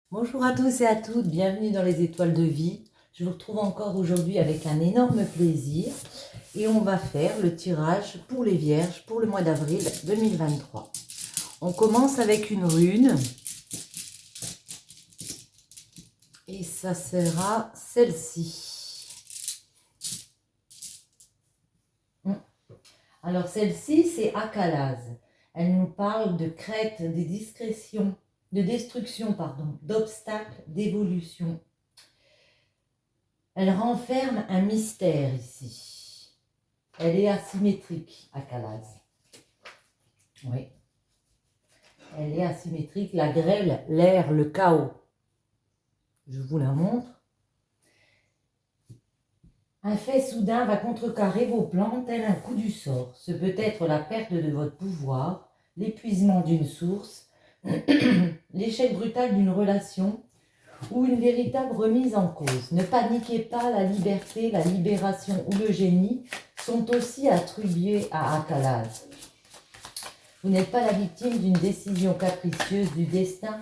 Bonjour à tous et à toutes, bienvenue dans les étoiles de vie. Je vous retrouve encore aujourd'hui avec un énorme plaisir et on va faire le tirage pour les vierges pour le mois d'avril 2023. On commence avec une rune et ça sera celle-ci. Alors celle-ci c'est Akalaz. Elle nous parle de crête, de discrétion, de destruction, d'obstacles, d'évolution. Elle renferme un mystère ici. Elle est asymétrique, Akalaz. Oui. Elle est asymétrique, la grêle, l'air, le chaos. Je vous la montre. Un fait soudain va contrecarrer vos plans tel un coup du sort. Ce peut être la perte de votre pouvoir, l'épuisement d'une source, l'échec brutal d'une relation ou une véritable remise en cause. Ne paniquez pas, la liberté, la libération ou le génie sont aussi attribués à Akalaz. Vous n'êtes pas la victime d'une décision capricieuse du destin,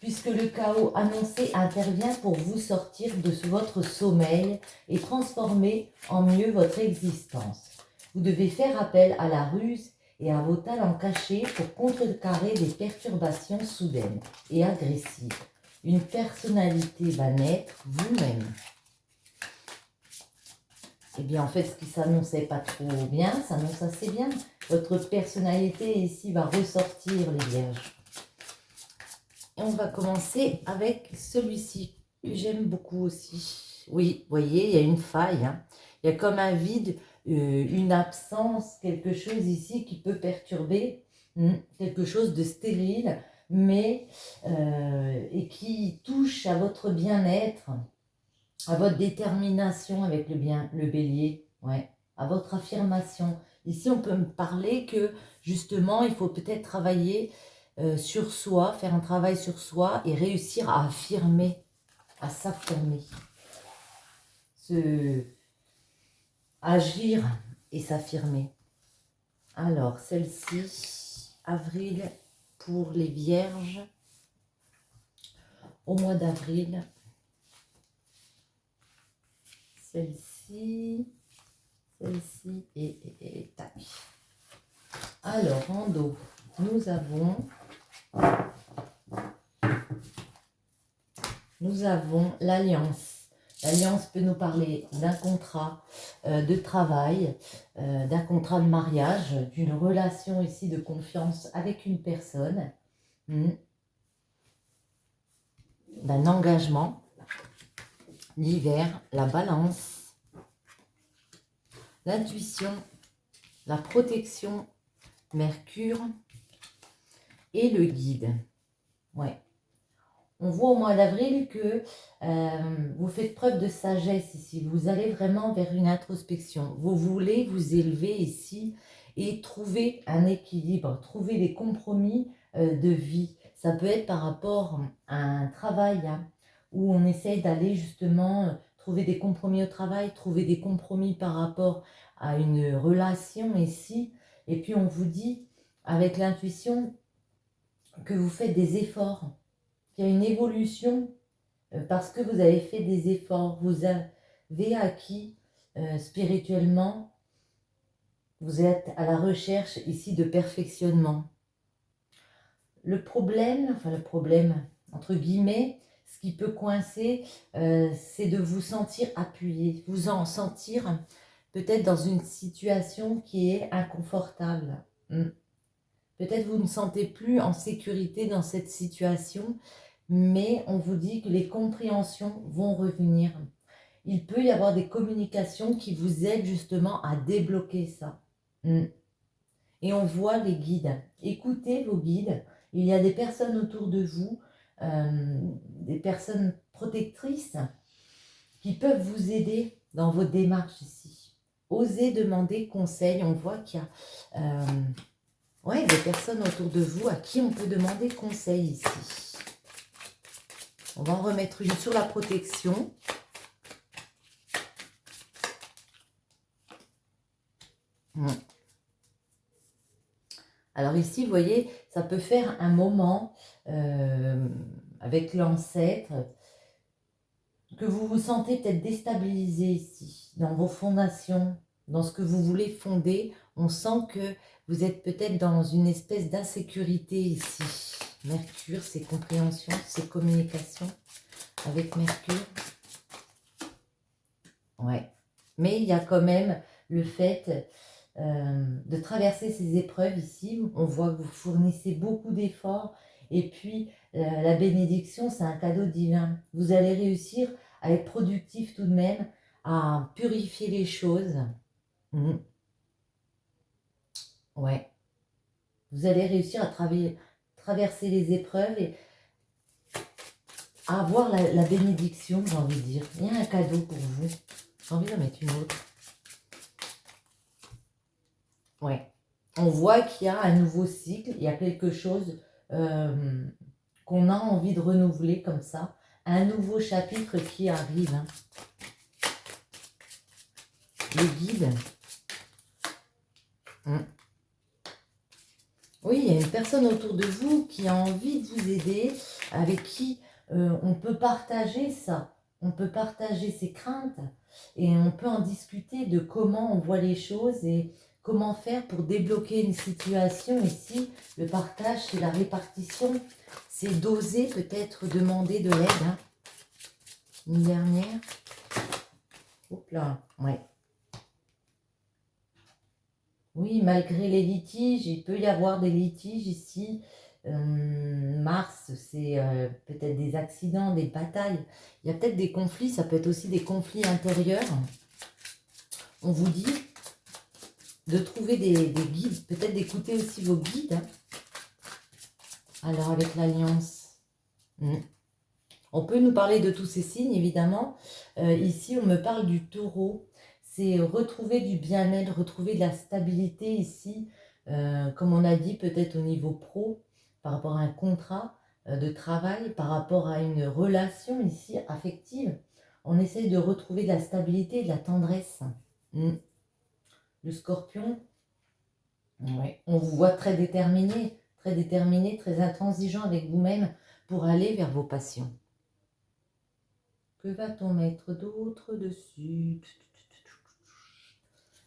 puisque le chaos annoncé intervient pour vous sortir de votre sommeil et transformer en mieux votre existence. Vous devez faire appel à la ruse et à vos talents cachés pour contrecarrer des perturbations soudaines et agressives. Une personnalité va naître vous-même. Eh bien, en fait, ce qui s'annonçait pas trop bien, s'annonce assez bien. Votre personnalité ici va ressortir, les vierges. Et on va commencer avec celui-ci, que j'aime beaucoup aussi. Oui, vous voyez, il y a une faille. Hein. Il y a comme un vide, une absence, quelque chose ici qui peut perturber, quelque chose de stérile, mais et qui touche à votre bien-être, à votre détermination avec le bélier, ouais, à votre affirmation. Ici, on peut me parler que justement, il faut peut-être travailler sur soi, faire un travail sur soi et réussir à affirmer, à s'affirmer, agir et s'affirmer. Alors, celle-ci, avril pour les vierges, au mois d'avril. Celle-ci et tac. Alors, en dos, nous avons l'alliance. L'alliance peut nous parler d'un contrat de travail, d'un contrat de mariage, d'une relation ici de confiance avec une personne, d'un engagement. L'hiver, la balance, l'intuition, la protection, Mercure et le guide. Ouais. On voit au mois d'avril que vous faites preuve de sagesse ici. Vous allez vraiment vers une introspection. Vous voulez vous élever ici et trouver un équilibre, trouver des compromis de vie. Ça peut être par rapport à un travail où on essaye d'aller justement trouver des compromis au travail, trouver des compromis par rapport à une relation ici. Et puis on vous dit avec l'intuition que vous faites des efforts, qu'il y a une évolution parce que vous avez fait des efforts, vous avez acquis spirituellement, vous êtes à la recherche ici de perfectionnement. Le problème, entre guillemets, ce qui peut coincer, c'est de vous sentir appuyé, vous en sentir peut-être dans une situation qui est inconfortable. Peut-être vous ne sentez plus en sécurité dans cette situation, mais on vous dit que les compréhensions vont revenir. Il peut y avoir des communications qui vous aident justement à débloquer ça. Et on voit les guides. Écoutez vos guides. Il y a des personnes autour de vous, des personnes protectrices qui peuvent vous aider dans vos démarches ici. Osez demander conseil. On voit qu'il y a des personnes autour de vous à qui on peut demander conseil ici. On va en remettre une sur la protection. Alors ici, vous voyez, ça peut faire un moment avec l'ancêtre, que vous vous sentez peut-être déstabilisé ici, dans vos fondations, dans ce que vous voulez fonder. On sent que vous êtes peut-être dans une espèce d'insécurité ici. Mercure, c'est compréhension, c'est communication avec Mercure. Ouais. Mais il y a quand même le fait de traverser ces épreuves ici. On voit que vous fournissez beaucoup d'efforts. Et puis, la bénédiction, c'est un cadeau divin. Vous allez réussir à être productif tout de même, à purifier les choses. Ouais. Vous allez réussir à traverser les épreuves et à avoir la bénédiction, j'ai envie de dire. Il y a un cadeau pour vous. J'ai envie d'en mettre une autre. Ouais. On voit qu'il y a un nouveau cycle, il y a quelque chose qu'on a envie de renouveler comme ça. Un nouveau chapitre qui arrive. Hein. Le guide. Oui, il y a une personne autour de vous qui a envie de vous aider, avec qui on peut partager ça. On peut partager ses craintes et on peut en discuter de comment on voit les choses et comment faire pour débloquer une situation. Ici, le partage, c'est la répartition. C'est d'oser peut-être demander de l'aide. Hein. Une dernière. Hop là, ouais. Oui, malgré les litiges, il peut y avoir des litiges ici. Mars, c'est peut-être des accidents, des batailles. Il y a peut-être des conflits, ça peut être aussi des conflits intérieurs. On vous dit de trouver des guides, peut-être d'écouter aussi vos guides. Hein. Alors, avec l'Alliance, on peut nous parler de tous ces signes, évidemment. Ici, on me parle du Taureau. C'est retrouver du bien-être, retrouver de la stabilité ici, comme on a dit, peut-être au niveau pro, par rapport à un contrat de travail, par rapport à une relation ici affective. On essaye de retrouver de la stabilité et de la tendresse. Le Scorpion, ouais. On vous voit très déterminé, très intransigeant avec vous-même pour aller vers vos passions. Que va-t-on mettre d'autre dessus?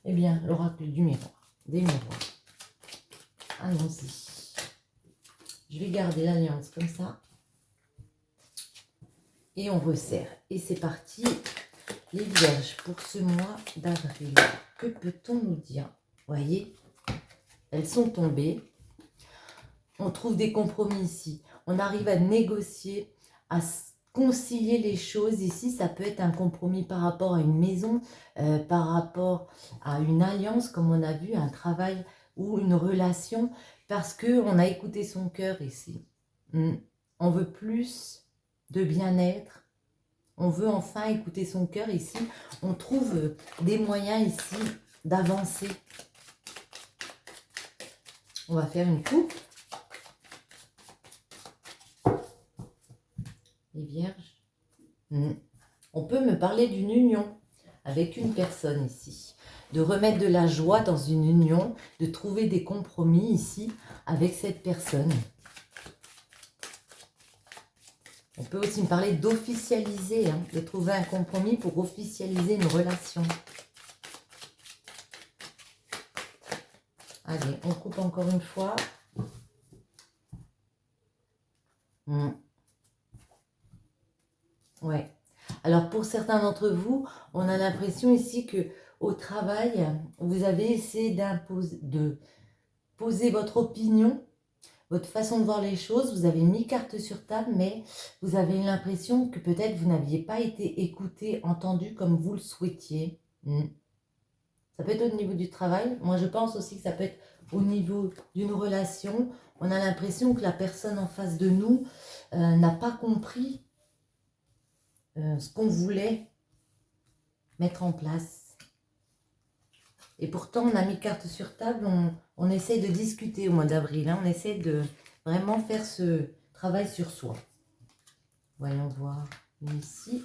Eh bien, l'oracle du miroir, des miroirs. Allons-y. Je vais garder l'alliance comme ça. Et on resserre. Et c'est parti. Les vierges pour ce mois d'avril. Que peut-on nous dire? Voyez, elles sont tombées. On trouve des compromis ici. On arrive à négocier, à concilier les choses. Ici, ça peut être un compromis par rapport à une maison, par rapport à une alliance, comme on a vu, un travail ou une relation, parce qu'on a écouté son cœur ici. On veut plus de bien-être. On veut enfin écouter son cœur ici. On trouve des moyens ici d'avancer. On va faire une coupe. Les vierges. On peut me parler d'une union avec une personne ici. De remettre de la joie dans une union. De trouver des compromis ici avec cette personne. On peut aussi me parler d'officialiser, hein, de trouver un compromis pour officialiser une relation. Allez, on coupe encore une fois. Ouais. Alors, pour certains d'entre vous, on a l'impression ici que au travail, vous avez essayé de poser votre opinion, votre façon de voir les choses. Vous avez mis carte sur table, mais vous avez l'impression que peut-être vous n'aviez pas été écouté, entendu comme vous le souhaitiez. Ça peut être au niveau du travail. Moi, je pense aussi que ça peut être au niveau d'une relation. On a l'impression que la personne en face de nous n'a pas compris ce qu'on voulait mettre en place. Et pourtant, on a mis carte sur table, on essaie de discuter au mois d'avril. Hein, on essaie de vraiment faire ce travail sur soi. Voyons voir ici.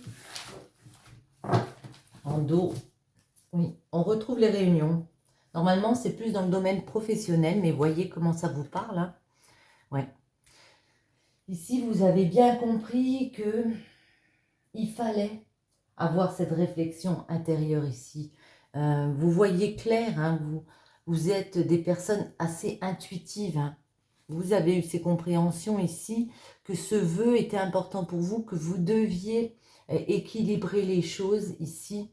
En dos. Oui, on retrouve les réunions. Normalement, c'est plus dans le domaine professionnel, mais voyez comment ça vous parle. Hein. Ouais. Ici, vous avez bien compris que il fallait avoir cette réflexion intérieure ici. Vous voyez clair, hein, vous êtes des personnes assez intuitives. Hein. Vous avez eu ces compréhensions ici, que ce vœu était important pour vous, que vous deviez équilibrer les choses ici.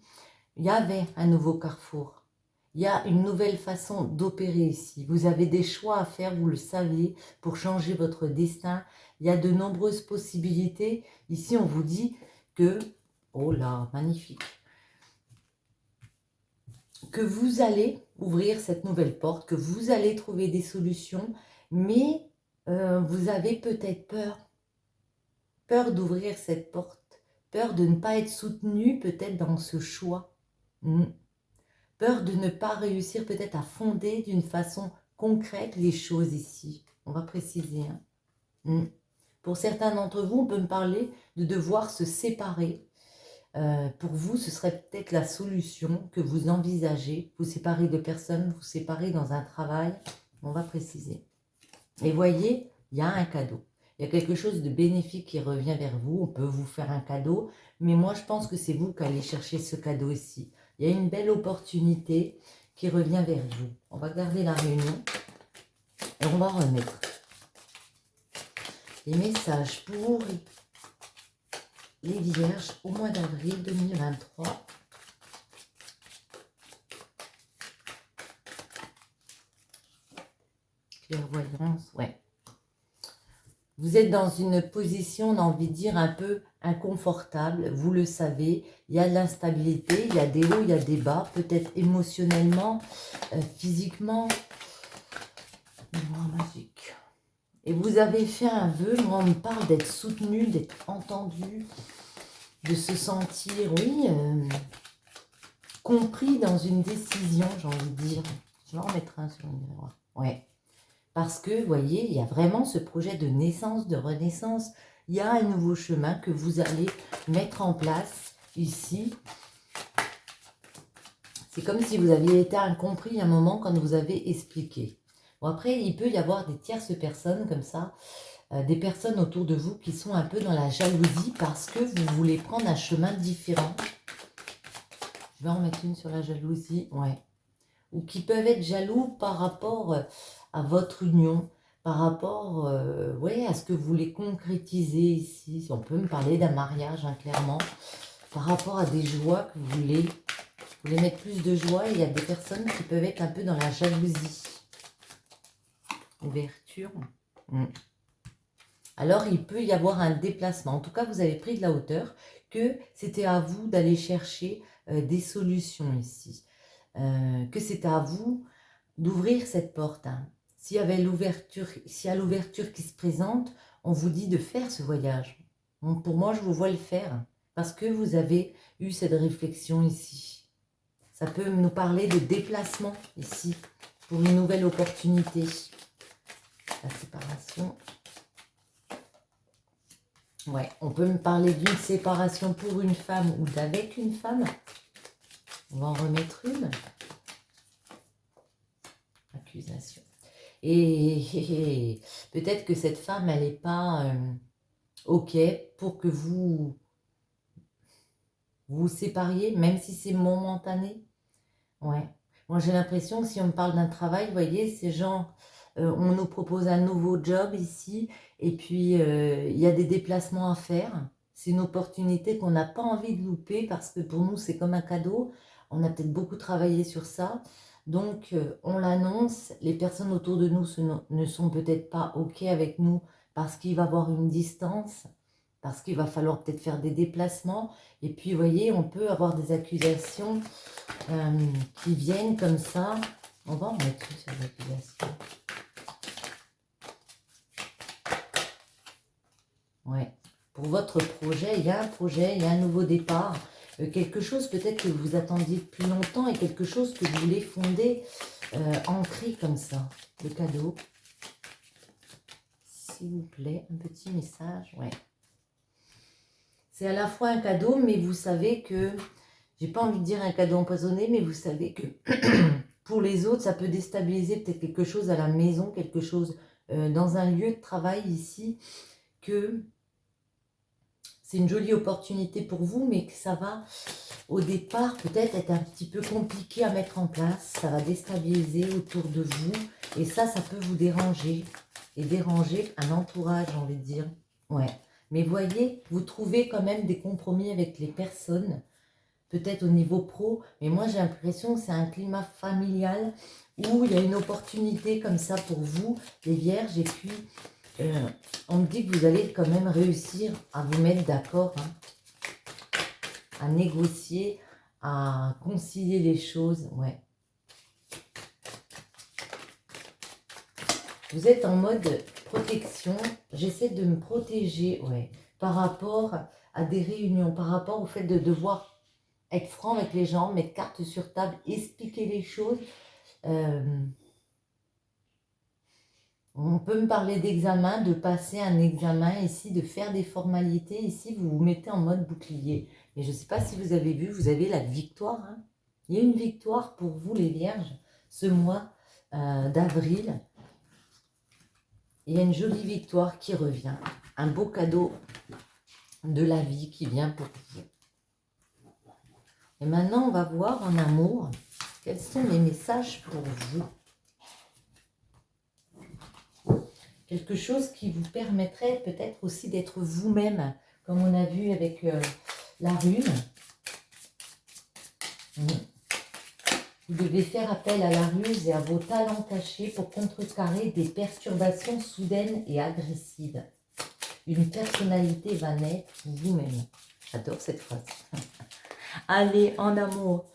Il y avait un nouveau carrefour. Il y a une nouvelle façon d'opérer ici. Vous avez des choix à faire, vous le savez, pour changer votre destin. Il y a de nombreuses possibilités. Ici, on vous dit que, oh là, magnifique, que vous allez ouvrir cette nouvelle porte, que vous allez trouver des solutions, mais vous avez peut-être peur d'ouvrir cette porte, peur de ne pas être soutenu peut-être dans ce choix. Peur de ne pas réussir peut-être à fonder d'une façon concrète les choses ici. On va préciser. Hein. Pour certains d'entre vous, on peut me parler de devoir se séparer. Pour vous, ce serait peut-être la solution que vous envisagez. Vous séparer de personnes, vous séparer dans un travail. On va préciser. Et voyez, il y a un cadeau. Il y a quelque chose de bénéfique qui revient vers vous. On peut vous faire un cadeau. Mais moi, je pense que c'est vous qui allez chercher ce cadeau ici. Il y a une belle opportunité qui revient vers vous. On va garder la réunion et on va remettre les messages pour les vierges au mois d'avril 2023. Clairvoyance, ouais. Vous êtes dans une position, on a envie de dire, un peu inconfortable, vous le savez. Il y a de l'instabilité, il y a des hauts, il y a des bas, peut-être émotionnellement, physiquement. Magique. Et vous avez fait un vœu, moi on me parle d'être soutenu, d'être entendu, de se sentir, oui, compris dans une décision, j'ai envie de dire. Je vais en remettre un sur une miroir. Ouais. Parce que, vous voyez, il y a vraiment ce projet de naissance, de renaissance. Il y a un nouveau chemin que vous allez mettre en place ici. C'est comme si vous aviez été incompris à un moment quand vous avez expliqué. Bon, après, il peut y avoir des tierces personnes comme ça, des personnes autour de vous qui sont un peu dans la jalousie parce que vous voulez prendre un chemin différent. Je vais en mettre une sur la jalousie, ouais. Ou qui peuvent être jaloux par rapport à votre union, par rapport ouais, à ce que vous voulez concrétiser ici. Si on peut me parler d'un mariage, hein, clairement, par rapport à des joies que vous voulez mettre plus de joie. Il y a des personnes qui peuvent être un peu dans la jalousie. Ouverture. Alors, il peut y avoir un déplacement. En tout cas, vous avez pris de la hauteur, que c'était à vous d'aller chercher des solutions ici. Que c'était à vous d'ouvrir cette porte. Hein. S'il y avait l'ouverture, s'il y a l'ouverture qui se présente, on vous dit de faire ce voyage. Donc, pour moi, je vous vois le faire parce que vous avez eu cette réflexion ici. Ça peut nous parler de déplacement ici pour une nouvelle opportunité. La séparation. Ouais, on peut me parler d'une séparation pour une femme ou d'avec une femme. On va en remettre une. Accusation. Et peut-être que cette femme, elle n'est pas OK pour que vous vous sépariez, même si c'est momentané. Ouais. Moi, j'ai l'impression que si on me parle d'un travail, vous voyez, ces gens, on nous propose un nouveau job ici, et puis il y a des déplacements à faire. C'est une opportunité qu'on n'a pas envie de louper, parce que pour nous, c'est comme un cadeau. On a peut-être beaucoup travaillé sur ça. Donc, on l'annonce. Les personnes autour de nous ne sont peut-être pas OK avec nous, parce qu'il va y avoir une distance, parce qu'il va falloir peut-être faire des déplacements. Et puis, vous voyez, on peut avoir des accusations qui viennent comme ça. On va en mettre sur les accusations. Ouais. Pour votre projet, il y a un projet, il y a un nouveau départ. Quelque chose peut-être que vous attendiez depuis longtemps et quelque chose que vous voulez fonder, ancré comme ça. Le cadeau. S'il vous plaît, un petit message. Ouais. C'est à la fois un cadeau, mais vous savez que, j'ai pas envie de dire un cadeau empoisonné, mais vous savez que pour les autres, ça peut déstabiliser peut-être quelque chose à la maison, quelque chose dans un lieu de travail ici, que c'est une jolie opportunité pour vous, mais que ça va, au départ, peut-être être un petit peu compliqué à mettre en place. Ça va déstabiliser autour de vous. Et ça peut vous déranger. Et déranger un entourage, j'ai envie de dire. Ouais. Mais voyez, vous trouvez quand même des compromis avec les personnes. Peut-être au niveau pro. Mais moi, j'ai l'impression que c'est un climat familial où il y a une opportunité comme ça pour vous, les vierges. Et puis, on me dit que vous allez quand même réussir à vous mettre d'accord, hein, à négocier, à concilier les choses. Ouais. Vous êtes en mode protection. J'essaie de me protéger, ouais, par rapport à des réunions, par rapport au fait de devoir être franc avec les gens, mettre carte sur table, expliquer les choses. On peut me parler d'examen, de passer un examen ici, de faire des formalités. Ici, vous vous mettez en mode bouclier. Et je ne sais pas si vous avez vu, vous avez la victoire, hein. Il y a une victoire pour vous, les vierges, ce mois d'avril. Il y a une jolie victoire qui revient. Un beau cadeau de la vie qui vient pour vous. Et maintenant, on va voir en amour, quels sont les messages pour vous. Quelque chose qui vous permettrait peut-être aussi d'être vous-même, comme on a vu avec la rune. Vous devez faire appel à la ruse et à vos talents cachés pour contrecarrer des perturbations soudaines et agressives. Une personnalité va naître vous-même. J'adore cette phrase. Allez, en amour,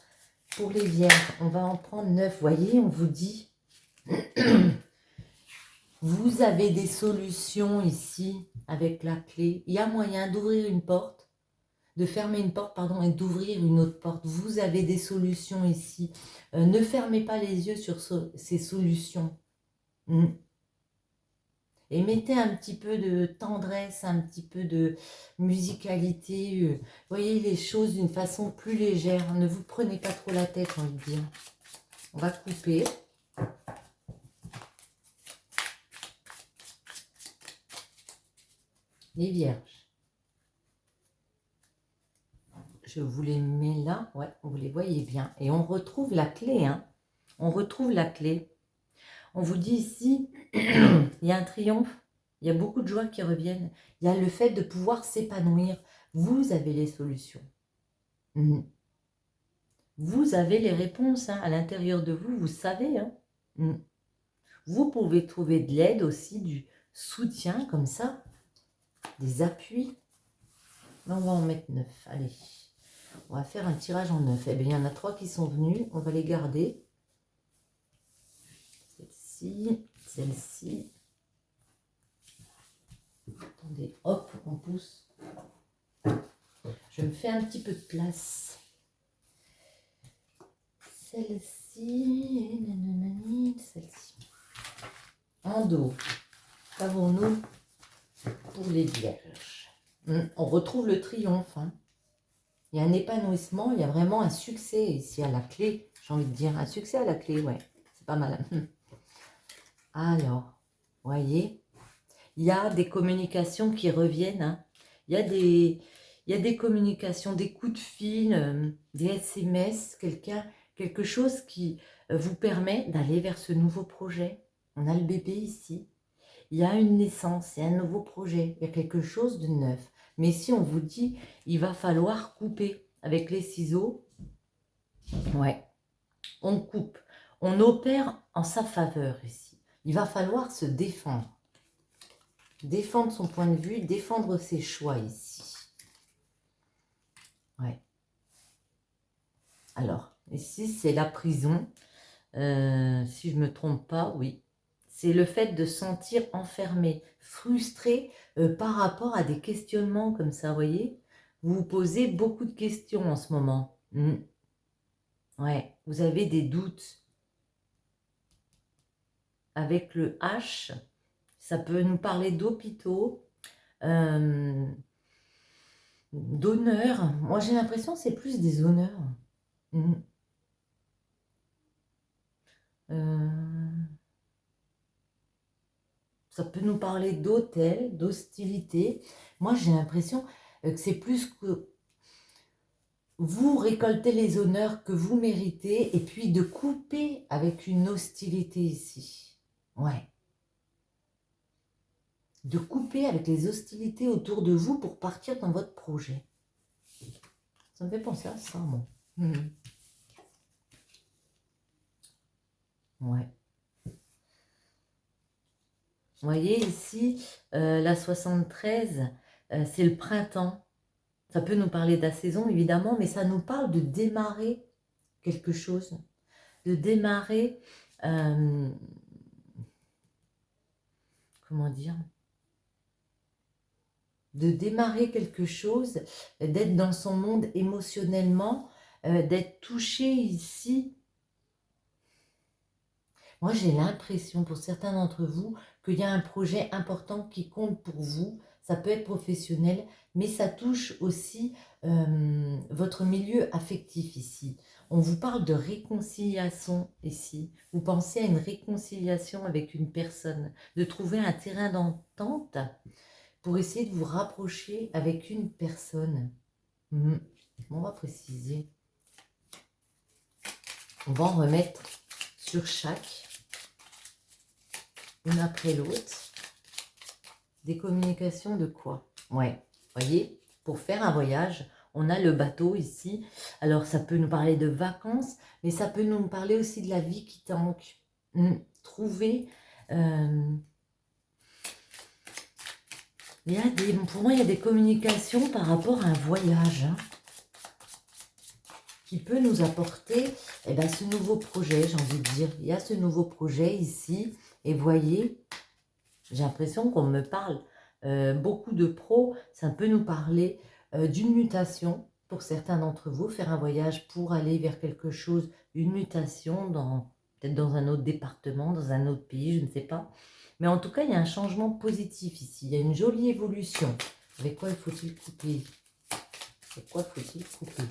pour les vierges, on va en prendre 9. Voyez, on vous dit... Vous avez des solutions ici avec la clé. Il y a moyen d'ouvrir une porte, de fermer une porte, pardon, et d'ouvrir une autre porte. Vous avez des solutions ici. Ne fermez pas les yeux sur ces solutions. Et mettez un petit peu de tendresse, un petit peu de musicalité. Voyez les choses d'une façon plus légère. Ne vous prenez pas trop la tête, on va dire. On va couper. Les vierges. Je vous les mets là. Ouais, vous les voyez bien. Et on retrouve la clé. Hein. On retrouve la clé. On vous dit ici, il y a un triomphe. Il y a beaucoup de joie qui reviennent. Il y a le fait de pouvoir s'épanouir. Vous avez les solutions. Vous avez les réponses. Hein. À l'intérieur de vous, vous savez. Hein. Vous pouvez trouver de l'aide aussi, du soutien comme ça. Des appuis. Là, on va en mettre 9. Allez. On va faire un tirage en 9. Eh bien, il y en a 3 qui sont venus. On va les garder. Celle-ci, celle-ci. Attendez, hop, on pousse. Je me fais un petit peu de place. Celle-ci, celle-ci. En dos. Qu'avons-nous pour les vierges? On retrouve le triomphe. Hein. Il y a un épanouissement, il y a vraiment un succès ici à la clé. J'ai envie de dire un succès à la clé, ouais. C'est pas mal. Alors, voyez, il y a des communications qui reviennent. Hein. Il y a des communications, des coups de fil, des SMS, quelque chose qui vous permet d'aller vers ce nouveau projet. On a le bébé ici. Il y a une naissance, il y a un nouveau projet, il y a quelque chose de neuf. Mais si on vous dit, il va falloir couper avec les ciseaux, ouais, on coupe. On opère en sa faveur ici. Il va falloir se défendre. Défendre son point de vue, défendre ses choix ici. Ouais. Alors, ici, c'est la prison. Si je ne me trompe pas, oui. C'est le fait de se sentir enfermé, frustré par rapport à des questionnements comme ça, vous voyez. Vous vous posez beaucoup de questions en ce moment. Ouais, vous avez des doutes. Avec le H, ça peut nous parler d'hôpitaux, d'honneur. Moi, j'ai l'impression que c'est plus des honneurs. Ça peut nous parler d'hôtel, d'hostilité. Moi, j'ai l'impression que c'est plus que vous récoltez les honneurs que vous méritez et puis de couper avec une hostilité ici. Ouais. De couper avec les hostilités autour de vous pour partir dans votre projet. Ça me fait penser à ça, moi. Ouais. Vous voyez ici, la 73, c'est le printemps. Ça peut nous parler de la saison, évidemment, mais ça nous parle de démarrer quelque chose. De démarrer, comment dire, de démarrer quelque chose, d'être dans son monde émotionnellement, d'être touché ici. Moi, j'ai l'impression, pour certains d'entre vous, qu'il y a un projet important qui compte pour vous. Ça peut être professionnel, mais ça touche aussi votre milieu affectif ici. On vous parle de réconciliation ici. Vous pensez à une réconciliation avec une personne, de trouver un terrain d'entente pour essayer de vous rapprocher avec une personne. On va préciser. On va en remettre sur chaque, une après l'autre. Des communications de quoi? Ouais, voyez, pour faire un voyage, on a le bateau ici. Alors, ça peut nous parler de vacances, mais ça peut nous parler aussi de la vie qui tanque. Trouver... pour moi, il y a des communications par rapport à un voyage qui peut nous apporter ce nouveau projet, j'ai envie de dire. Il y a ce nouveau projet ici, et voyez, j'ai l'impression qu'on me parle. Beaucoup de pros, ça peut nous parler d'une mutation pour certains d'entre vous, faire un voyage pour aller vers quelque chose, une mutation, peut-être dans un autre département, dans un autre pays, je ne sais pas. Mais en tout cas, il y a un changement positif ici, il y a une jolie évolution. Avec quoi faut-il couper? Avec quoi faut-il couper?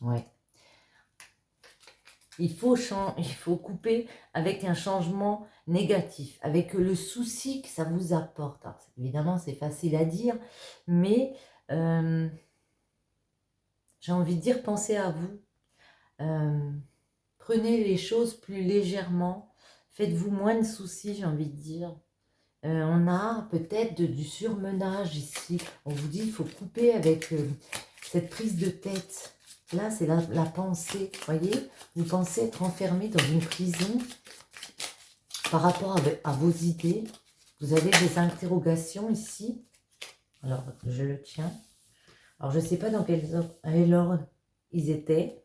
Ouais. Il faut couper avec un changement négatif, avec le souci que ça vous apporte. Alors, évidemment, c'est facile à dire, mais j'ai envie de dire, pensez à vous. Prenez les choses plus légèrement. Faites-vous moins de soucis, j'ai envie de dire. On a peut-être du surmenage ici. On vous dit, il faut couper avec cette prise de tête. Là, c'est la pensée, voyez. Vous pensez être enfermé dans une prison par rapport à vos idées. Vous avez des interrogations ici. Alors, je le tiens. Alors, je ne sais pas dans quel ordre ils étaient.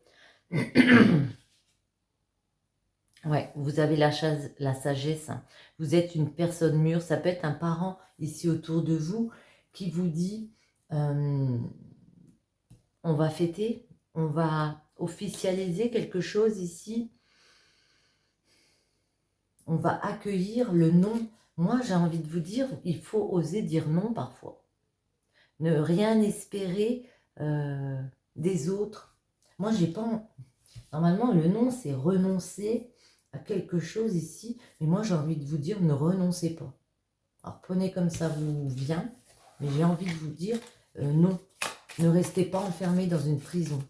Ouais, vous avez la sagesse. Vous êtes une personne mûre. Ça peut être un parent ici autour de vous qui vous dit on va fêter, on va officialiser quelque chose ici. On va accueillir le non. Moi, j'ai envie de vous dire, il faut oser dire non parfois. Ne rien espérer des autres. Moi, j'ai pas... Normalement, le non, c'est renoncer à quelque chose ici. Mais moi, j'ai envie de vous dire, ne renoncez pas. Alors, prenez comme ça vous vient. Mais j'ai envie de vous dire, non. Ne restez pas enfermé dans une prison.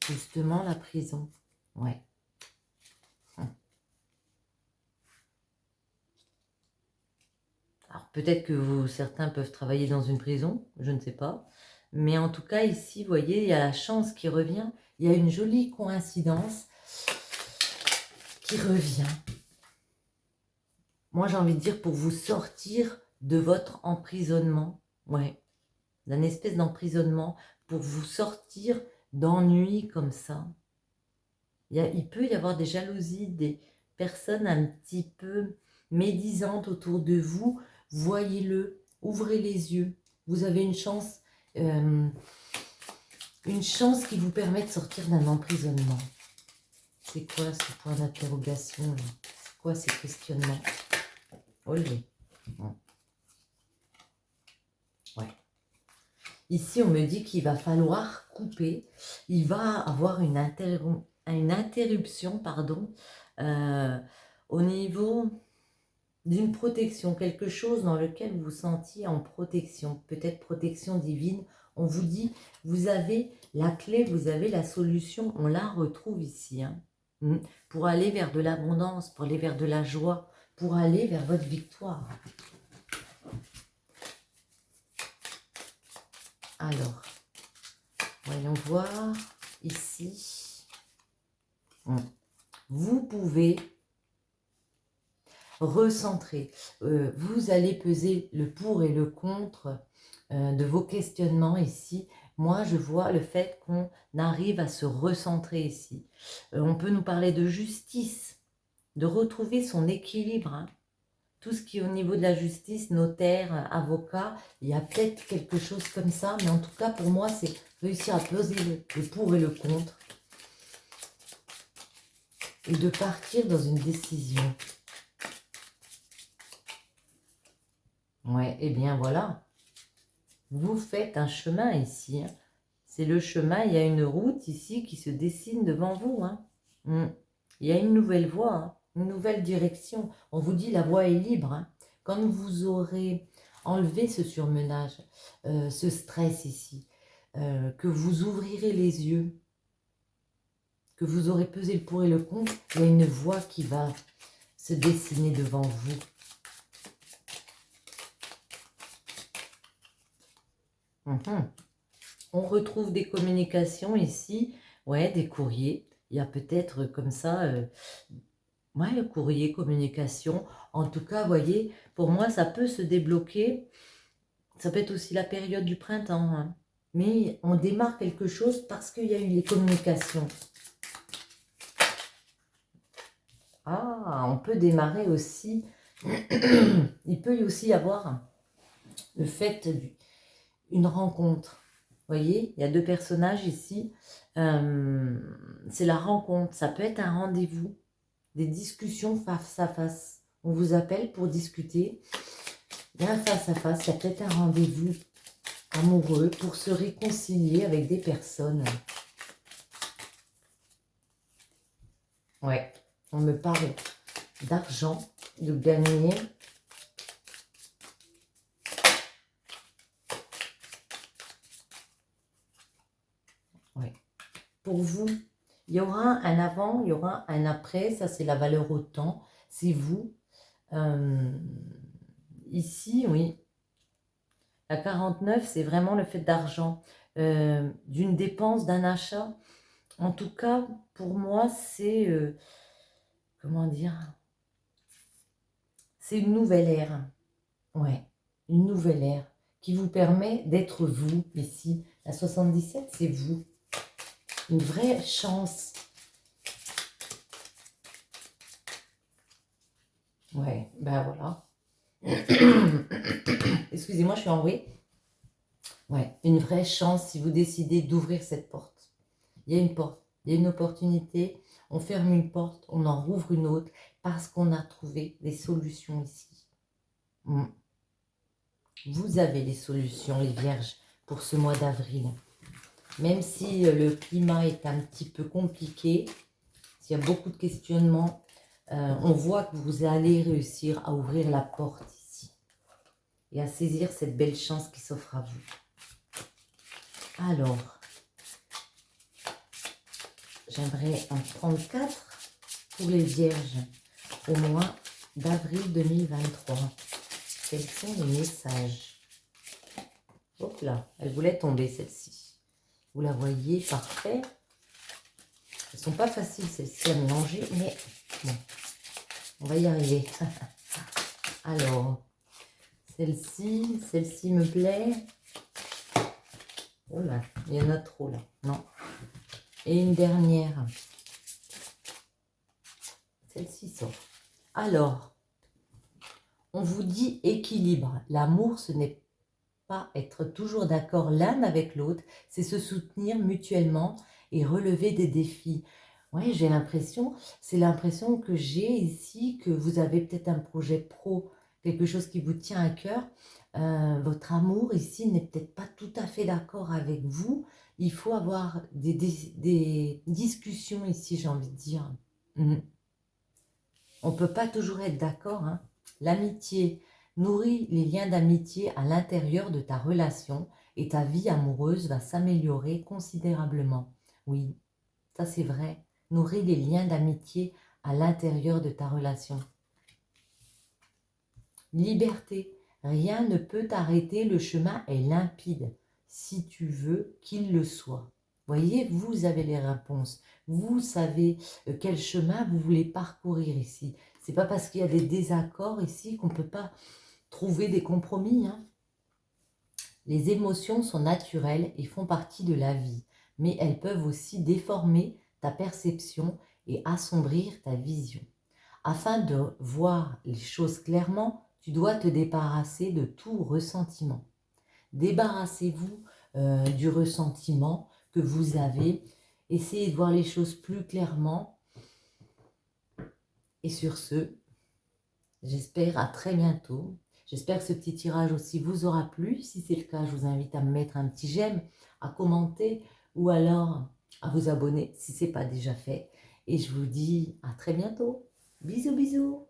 Justement, la prison. Ouais. Alors, peut-être que certains peuvent travailler dans une prison, je ne sais pas. Mais en tout cas, ici, vous voyez, il y a la chance qui revient. Il y a une jolie coïncidence qui revient. Moi, j'ai envie de dire pour vous sortir de votre emprisonnement. Ouais, d'un espèce d'emprisonnement pour vous sortir d'ennui comme ça. Il peut y avoir des jalousies, des personnes un petit peu médisantes autour de vous. Voyez-le, ouvrez les yeux. Vous avez une chance qui vous permet de sortir d'un emprisonnement. C'est quoi ce point d'interrogation? C'est quoi ces questionnements? Olé. Ouais. Ici, on me dit qu'il va falloir couper. Il va avoir une une interruption, pardon, au niveau d'une protection, quelque chose dans lequel vous vous sentiez en protection, peut-être protection divine. On vous dit, vous avez la clé, vous avez la solution, on la retrouve ici, hein, pour aller vers de l'abondance, pour aller vers de la joie, pour aller vers votre victoire. Alors, voyons voir ici. Vous pouvez recentrer. Vous allez peser le pour et le contre de vos questionnements ici. Moi, je vois le fait qu'on arrive à se recentrer ici. On peut nous parler de justice, de retrouver son équilibre. Hein. Tout ce qui est au niveau de la justice, notaire, avocat, il y a peut-être quelque chose comme ça. Mais en tout cas, pour moi, c'est réussir à peser le pour et le contre. Et de partir dans une décision. Ouais, et bien voilà. Vous faites un chemin ici. Hein. C'est le chemin, il y a une route ici qui se dessine devant vous. Hein. Il y a une nouvelle voie, hein, une nouvelle direction. On vous dit la voie est libre. Hein. Quand vous aurez enlevé ce surmenage, ce stress ici, que vous ouvrirez les yeux, que vous aurez pesé le pour et le contre, il y a une voie qui va se dessiner devant vous. On retrouve des communications ici, ouais, des courriers. Il y a peut-être comme ça, ouais, courrier, communication. En tout cas, vous voyez, pour moi, ça peut se débloquer. Ça peut être aussi la période du printemps. Hein. Mais on démarre quelque chose parce qu'il y a eu les communications. Ah, on peut démarrer aussi. Il peut y aussi avoir le fait d'une rencontre. Vous voyez, il y a deux personnages ici. C'est la rencontre. Ça peut être un rendez-vous, des discussions face à face. On vous appelle pour discuter. Il y a un face à face, il y a peut-être un rendez-vous amoureux pour se réconcilier avec des personnes. Ouais, on me parle d'argent, de gagner. Ouais. Pour vous, il y aura un avant, il y aura un après. Ça, c'est la valeur au temps. C'est vous. Ici, oui. La 49, c'est vraiment le fait d'argent, d'une dépense, d'un achat. En tout cas, pour moi, c'est, comment dire, c'est une nouvelle ère. Ouais, une nouvelle ère qui vous permet d'être vous ici. La 77, c'est vous. Une vraie chance. Ouais, ben voilà. Excusez-moi, je suis enrouée. Ouais, une vraie chance si vous décidez d'ouvrir cette porte. Il y a une porte, il y a une opportunité. On ferme une porte, on en rouvre une autre parce qu'on a trouvé des solutions ici. Vous avez les solutions, les vierges, pour ce mois d'avril. Même si le climat est un petit peu compliqué, s'il y a beaucoup de questionnements, on voit que vous allez réussir à ouvrir la porte ici et à saisir cette belle chance qui s'offre à vous. Alors, j'aimerais en prendre 4 pour les vierges au mois d'avril 2023. Quels sont les messages? Hop là, elle voulait tomber celle-ci. Vous la voyez, parfait. Elles ne sont pas faciles celles-ci à mélanger, mais bon, on va y arriver. Alors, celle-ci me plaît. Oh là, il y en a trop là. Non. Et une dernière. Celle-ci sort. Alors, on vous dit équilibre. L'amour, ce n'est pas être toujours d'accord l'un avec l'autre, c'est se soutenir mutuellement et relever des défis. Oui, j'ai l'impression, c'est l'impression que j'ai ici, que vous avez peut-être un projet pro, quelque chose qui vous tient à cœur. votre amour ici n'est peut-être pas tout à fait d'accord avec vous. Il faut avoir des discussions ici, j'ai envie de dire. On ne peut pas toujours être d'accord, hein. L'amitié nourrit les liens d'amitié à l'intérieur de ta relation et ta vie amoureuse va s'améliorer considérablement. Oui, ça c'est vrai. Nourrit les liens d'amitié à l'intérieur de ta relation. Liberté. Rien ne peut t'arrêter, le chemin est limpide, si tu veux qu'il le soit. Voyez, vous avez les réponses. Vous savez quel chemin vous voulez parcourir ici. C'est pas parce qu'il y a des désaccords ici qu'on ne peut pas trouver des compromis, hein. Les émotions sont naturelles et font partie de la vie, mais elles peuvent aussi déformer ta perception et assombrir ta vision. Afin de voir les choses clairement, tu dois te débarrasser de tout ressentiment. Débarrassez-vous du ressentiment que vous avez. Essayez de voir les choses plus clairement. Et sur ce, j'espère à très bientôt. J'espère que ce petit tirage aussi vous aura plu. Si c'est le cas, je vous invite à me mettre un petit j'aime, à commenter ou alors à vous abonner si ce n'est pas déjà fait. Et je vous dis à très bientôt. Bisous, bisous.